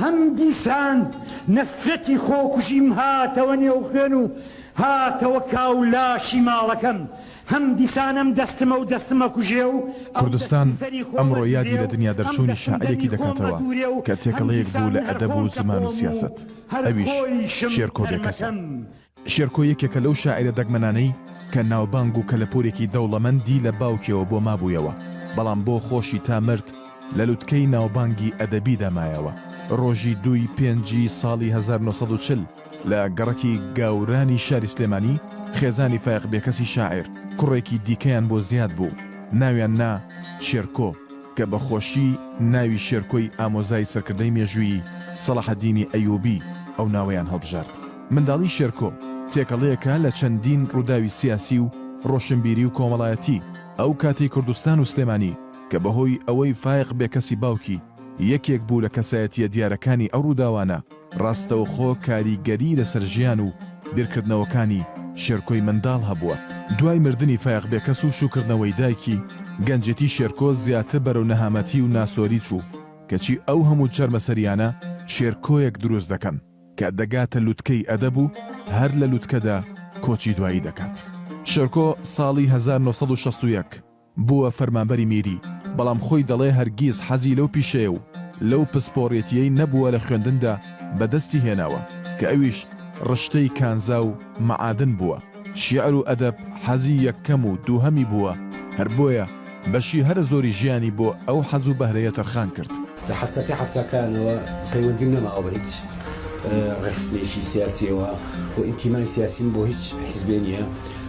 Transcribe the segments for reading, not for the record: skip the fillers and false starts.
هەم دیسان نەفرەتی خۆکوژیم هاتەوە نێو خوێن و هاتەوە کاولاشی ماڵەکەم هەم دیسانم دەستمە و دەستمە کوژێ و کوردستان ئەمڕۆ یادی لە دنیا دەرچوونی شاعرێکی دەکاتەوە کە تێکەڵەیەک بوو لە ئەدەب و زمان و سیاست ئەویش شێرکۆ بێکەسە. شێرکۆ یەکێکە لەو شاعرە دەگمەنانەی کە ناوبانگ و کەلەپۆرێکی دەوڵەمەندی لە باوکیەوە بۆ مابوویەوە بەڵام بۆ خۆشی تا مرد لە لووتکەی ناوبانگی ئەدەبی دەمایەوە. ڕۆژی 2 ساڵی 1940 لە گەڕەکی گاورانی شاری سلێمانی خێزانی فایق بێکەسی شاعر کوڕێکی دیکەیان بۆ زیاد بوو ناویان نا شێرکۆ کە بەخۆشی ناوی شێرکۆی ئامۆزای سەرکردەی مێژووی سەلاحەدینی ئەیوبی ئەو ناوەیان هەڵبژارد. منداڵی شێرکۆ تێکەڵەیەکە لە چەندین ڕووداوی سیاسی و ڕۆشنبیری و کۆمەڵایەتی ئەو کاتەی کوردستان و سلێمانی کە بەهۆی ئەوەی فایق بێکەسی باوکی یەکێک بوو لە کەسایەتیە دیارەکانی ئەو ڕووداوانە ڕاستەوخۆ کاریگەری لەسەر ژیان و بیرکردنەوەکانی شێرکۆی منداڵ هەبووە. دوای مردنی فایق بێکەس و شوکردنەوەی دایکی گەنجێتی شێرکۆ زیاتر بەرەو نەهامەتی و ناسۆری چوو کەچی ئەو هەموو چەرمەسەریانە شێرکۆیەک دروست دەکەن کە دەگاتە لووتکەی ئەدەب و هەر لە لووتکەدا کۆچی دوایی دەکات. شێرکۆ ساڵی 1961 بووە فەرمانبەری میری بەڵام خۆی دەڵێ هەرگیز حەزی لەو پیشەیە و لەو پسپۆڕێتیەی نەبووە لە خوێندندا بەدەستی هێناوە کە ئەویش ڕشتەی کانزا و مەعادن بووە. شیعر و ئەدەب حەزی یەکەم و دووهەمی بووە هەر بۆیە بەشی هەر زۆری ژیانی بۆ ئەو حەز و بەهرەیە تەرخان کرد. لە حەسەتی هەفتەکانەوە پەیوەندیم نەماوە بە هیچ ڕێخستنێکی سیاسیەوە و ئینتیمای سیاسیم بۆ هیچ حیزبێ نییە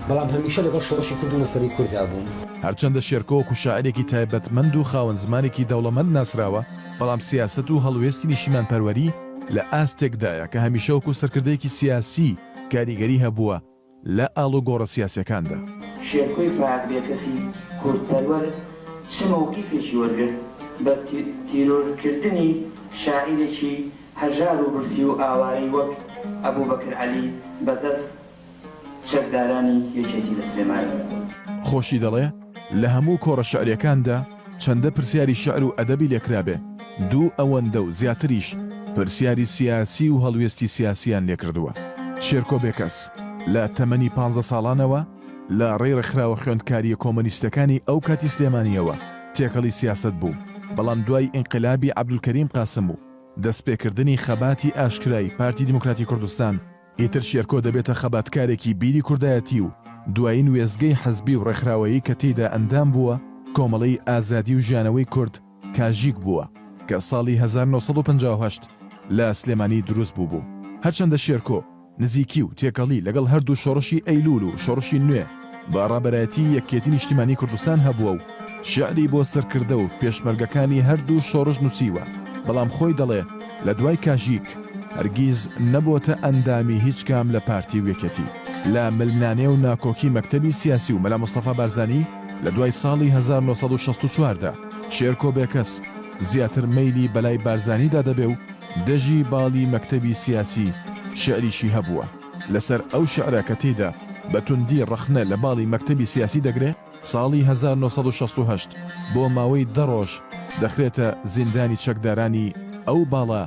بەڵام هەمیشە لەگەڵ شۆڕشی کورد و نەسەری کووردا بوون. هەرچەندە شێرکۆ و شاعرێکی تایبەتمەند و خاوەن زمانێکی دەوڵەمەند ناسراوە بەڵام سیاست و هەڵوێستی نیشتمان پەروەری لە ئاستێکدایە کە هەمیشە وەکو سەرکردەیەکی سیاسی کاریگەری هەبووە لە ئاڵوگۆڕە سیاسیەکاندا. شێرکۆی فایق بێکەسی کوردپەروەر چ مەوقیفێکی وەرگرت بە تیرۆرکردنی شاعیرێکی هەژار و برسی و ئاوایی وەک ئەبوبەکر عەلی بەدەست چەکدارانی یەکێتی لە سلێمانی. خۆشی دەڵێ لە هەموو کۆڕە شعریەکاندا چەندە پرسیاری شعر و ئەدەبی لێکرابێ دوو ئەوەندە و زیاتریش پرسیاری سیاسی و هەڵوێستی سیاسیان لێکردووە. شێرکۆ بێکەس لە تەمەنی 15 ساڵانەوە لە ڕێڕەخراوە خوێندکاریە کۆمۆنیستەکانی ئەو کاتی سلێمانیەوە تێکەڵی سیاست بوو بەڵام دوای ئینقلابی عەبدولکەریم قاسم و دەستپێکردنی خەباتی ئاشکرای پارتی دیموکراتی کوردستان ئیتر شێرکۆ دەبێتە خەباتکارێکی بیری کوردایەتی و دوایین وێزگەی حەزبی و ڕێکخراوەیی کە تێیدا ئەندام بووە کۆمەڵەی ئازادی و ژیانەوەی کورد کاژیک بووە کە ساڵی 1958 لە سلێمانی دروست بوو. هەرچەندە شێرکۆ نزیکی و تێکەڵی لەگەڵ هەردوو شۆڕشی ئەیلول و شۆڕشی نوێ بە ڕابەرایەتی یەکێتی نیشتیمانی کوردستان هەبووە و شعری بۆ سەرکردە و پێشمەرگەکانی هەردوو شۆڕش نووسیوە بەڵام خۆی دەڵێ لە دوای کاژیک هەرگیز نەبووتە ئەندامی هیچ کام لە پارتی و یەکێتی. لە ململانێ و ناکۆکی مەکتەبی سیاسی و مەلا مستەفا بارزانی لە دوای ساڵی 1964دا شێرکۆ بێکەس زیاتر مەیلی بەلای بارزانیدا دەبێ و دەژی باڵی مەکتەبی سیاسی شعریشی هەبووە. لەسەر ئەو شعرە کە تێدا بە توندی ڕەخنە لە باڵی مەکتەبی سیاسی دەگرێ ساڵی 1968 بۆ ماوەی 10 ڕۆژ دەخرێتە زیندانی چەکدارانی ئەو باڵە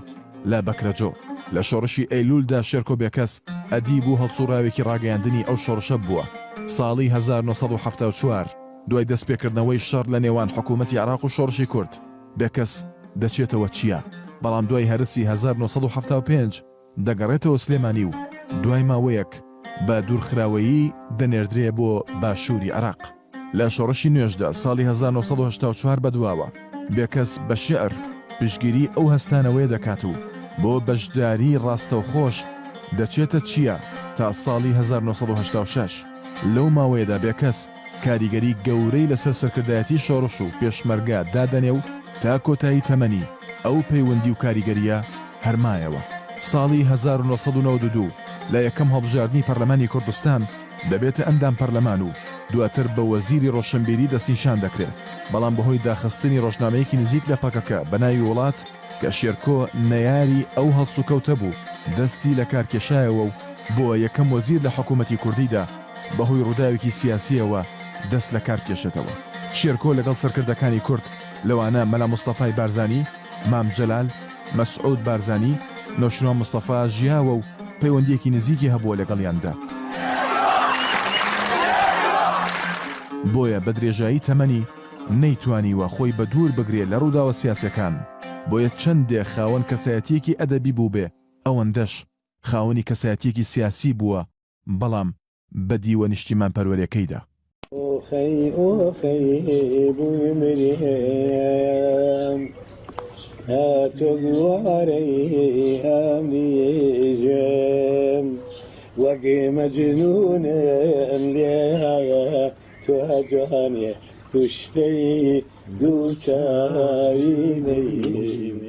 لە بەکرەجۆ. لە شۆڕشی ئەیلولدا شێرکۆ بێکەس ئەدیب و هەڵسوڕاوێکی ڕاگەیاندنی ئەو شۆڕشە بووە. ساڵی 1974 دوای دەستپێکردنەوەی شەڕ لە نێوان حکوومەتی عێراق و شۆڕشی کورد بێکەس دەچێتەوە چیە بەڵام دوای هەرسی 1975 دەگەڕێتەوە سلێمانی و دوای ماوەیەک بە دوورخراوەیی دەنێردرێ بۆ باشووری عێراق. لە شۆڕشی نوێژدا ساڵی 1984 بەدواوە بێکەس بە شعر پشگیری ئەو هەستانەوەی دەکات و بۆ بەشداری ڕاستەوخۆش دەچێتە چییە تا ساڵی 1986 لەو ماوەیەدا بێکەس کاریگەری گەورەی لەسەر سەرکردایەتی شۆڕش و پێشمەرگە دادەنێ و تا کۆتایی تەمەنی ئەو پەیوەندی و کاریگەریە هەرمایەوە. ساڵی 1992 لە یەکەم هەڵبژاردننی پەرلەمانی کوردستان دەبێتە ئەندام پەرلەمان و دواتر بە وەزیری ڕۆشنبیری دەستنیشان دەکرێت بەڵام بەهۆی داخستنی ڕۆژنامەیەکی نزیک لە پەکەکە بە ناوی وڵات کە شێرکۆ نەیاری ئەو هەڵسوکەوتە بوو دەستی لە کارکێشایەوە و بۆ یەکەم وەزیر لە حکوومەتی کوردیدا بەهۆی ڕووداوێکی سیاسیەوە دەست لە کار کێشێتەوە. شێرکۆ لەگەڵ سەرکردەکانی کورد لەوانە مەلا مستەفای بارزانی، مام جەلال، مەسعود بارزانی نۆشروان مستەفا ژیاوە و پەیوەندیەکی نزیکی هەبووە لەگەڵیاندا. بۆیە بە درێژایی تەمەنی نەیتوانیوە خۆی بە دوور بگرێت لە ڕووداوە سیاسەکان، بۆیە چەندێک خاوەن کەسایەتیەکی ئەدەبی بوو بێ ئەوەندەش خاوەنی کەسایەتیەکی سیاسی بووە، بەڵام بە دیوە نیشتیمان پەروەرەکەیدا. وەگێ مەجنونم لێهایە تۆ جوانێ توشتەی دووچاوی نەی